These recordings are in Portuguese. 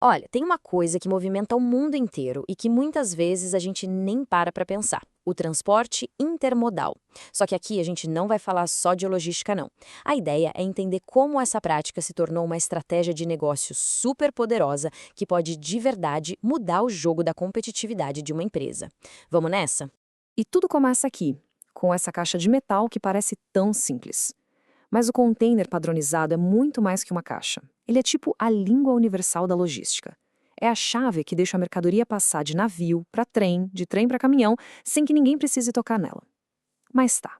Olha, tem uma coisa que movimenta o mundo inteiro e que muitas vezes a gente nem para pensar: o transporte intermodal. Só que aqui a gente não vai falar só de logística, não. A ideia é entender como essa prática se tornou uma estratégia de negócio super poderosa que pode de verdade mudar o jogo da competitividade de uma empresa. Vamos nessa? E tudo começa aqui, com essa caixa de metal que parece tão simples. Mas o container padronizado é muito mais que uma caixa. Ele é tipo a língua universal da logística. É a chave que deixa a mercadoria passar de navio para trem, de trem para caminhão, sem que ninguém precise tocar nela. Mas tá,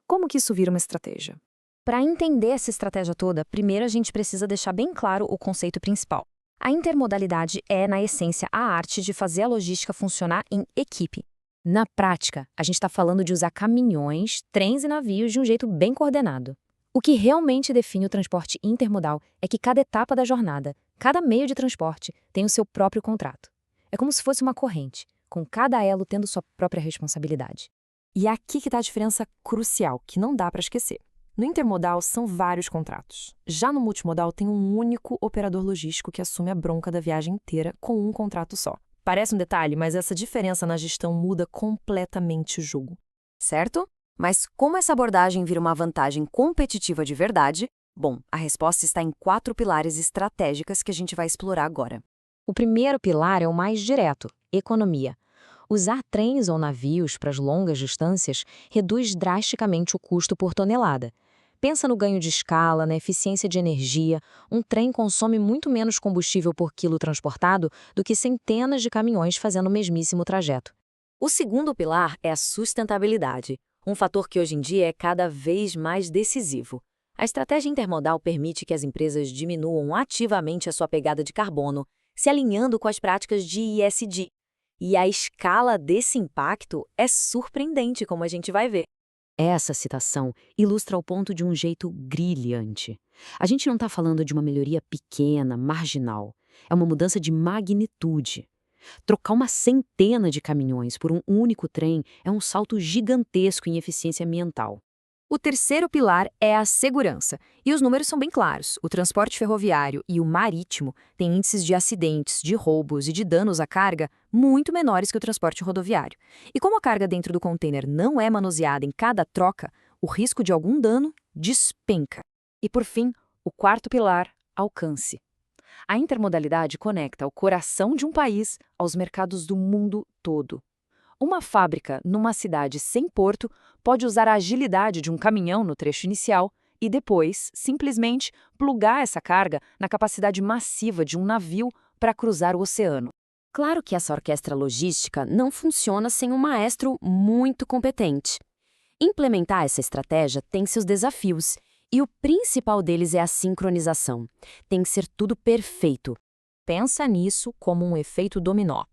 como que isso vira uma estratégia? Para entender essa estratégia toda, primeiro a gente precisa deixar bem claro o conceito principal. A intermodalidade é, na essência, a arte de fazer a logística funcionar em equipe. Na prática, a gente está falando de usar caminhões, trens e navios de um jeito bem coordenado. O que realmente define o transporte intermodal é que cada etapa da jornada, cada meio de transporte, tem o seu próprio contrato. É como se fosse uma corrente, com cada elo tendo sua própria responsabilidade. E é aqui que está a diferença crucial, que não dá para esquecer. No intermodal são vários contratos. Já no multimodal tem um único operador logístico que assume a bronca da viagem inteira com um contrato só. Parece um detalhe, mas essa diferença na gestão muda completamente o jogo. Certo? Mas como essa abordagem vira uma vantagem competitiva de verdade? Bom, a resposta está em 4 pilares estratégicas que a gente vai explorar agora. O primeiro pilar é o mais direto: economia. Usar trens ou navios para as longas distâncias reduz drasticamente o custo por tonelada. Pensa no ganho de escala, na eficiência de energia. Um trem consome muito menos combustível por quilo transportado do que centenas de caminhões fazendo o mesmíssimo trajeto. O segundo pilar é a sustentabilidade, um fator que hoje em dia é cada vez mais decisivo. A estratégia intermodal permite que as empresas diminuam ativamente a sua pegada de carbono, se alinhando com as práticas de ESG. E a escala desse impacto é surpreendente, como a gente vai ver. Essa citação ilustra o ponto de um jeito brilhante. A gente não está falando de uma melhoria pequena, marginal. É uma mudança de magnitude. Trocar uma centena de caminhões por um único trem é um salto gigantesco em eficiência ambiental. O terceiro pilar é a segurança, e os números são bem claros. O transporte ferroviário e o marítimo têm índices de acidentes, de roubos e de danos à carga muito menores que o transporte rodoviário. E como a carga dentro do container não é manuseada em cada troca, o risco de algum dano despenca. E por fim, o quarto pilar, alcance. A intermodalidade conecta o coração de um país aos mercados do mundo todo. Uma fábrica numa cidade sem porto pode usar a agilidade de um caminhão no trecho inicial e depois, simplesmente, plugar essa carga na capacidade massiva de um navio para cruzar o oceano. Claro que essa orquestra logística não funciona sem um maestro muito competente. Implementar essa estratégia tem seus desafios, e o principal deles é a sincronização. Tem que ser tudo perfeito. Pensa nisso como um efeito dominó.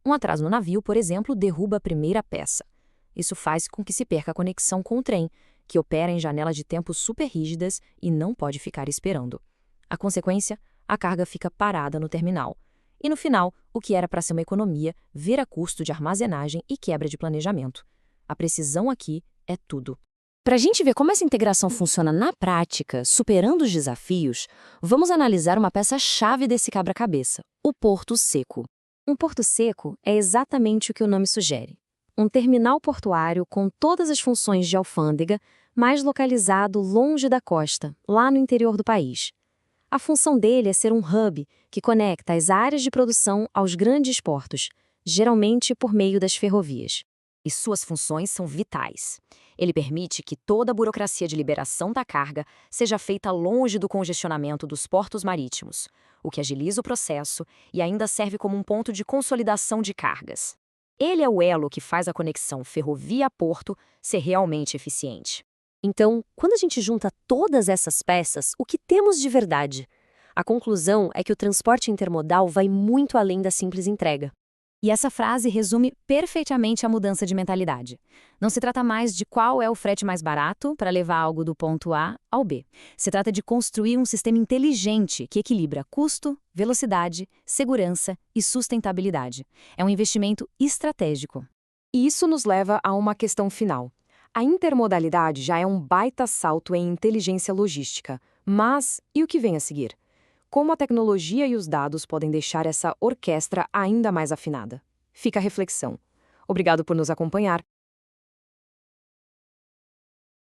Um atraso no navio, por exemplo, derruba a primeira peça. Isso faz com que se perca a conexão com o trem, que opera em janelas de tempo super rígidas e não pode ficar esperando. A consequência, a carga fica parada no terminal. E no final, o que era para ser uma economia vira custo de armazenagem e quebra de planejamento. A precisão aqui é tudo. Para a gente ver como essa integração funciona na prática, superando os desafios, vamos analisar uma peça-chave desse quebra-cabeça: o porto seco. Um porto seco é exatamente o que o nome sugere. Um terminal portuário com todas as funções de alfândega, mas localizado longe da costa, lá no interior do país. A função dele é ser um hub que conecta as áreas de produção aos grandes portos, geralmente por meio das ferrovias. E suas funções são vitais. Ele permite que toda a burocracia de liberação da carga seja feita longe do congestionamento dos portos marítimos, o que agiliza o processo e ainda serve como um ponto de consolidação de cargas. Ele é o elo que faz a conexão ferrovia-porto ser realmente eficiente. Então, quando a gente junta todas essas peças, o que temos de verdade? A conclusão é que o transporte intermodal vai muito além da simples entrega. E essa frase resume perfeitamente a mudança de mentalidade. Não se trata mais de qual é o frete mais barato para levar algo do ponto A ao B. Se trata de construir um sistema inteligente que equilibra custo, velocidade, segurança e sustentabilidade. É um investimento estratégico. E isso nos leva a uma questão final. A intermodalidade já é um baita salto em inteligência logística. Mas e o que vem a seguir? Como a tecnologia e os dados podem deixar essa orquestra ainda mais afinada? Fica a reflexão. Obrigado por nos acompanhar.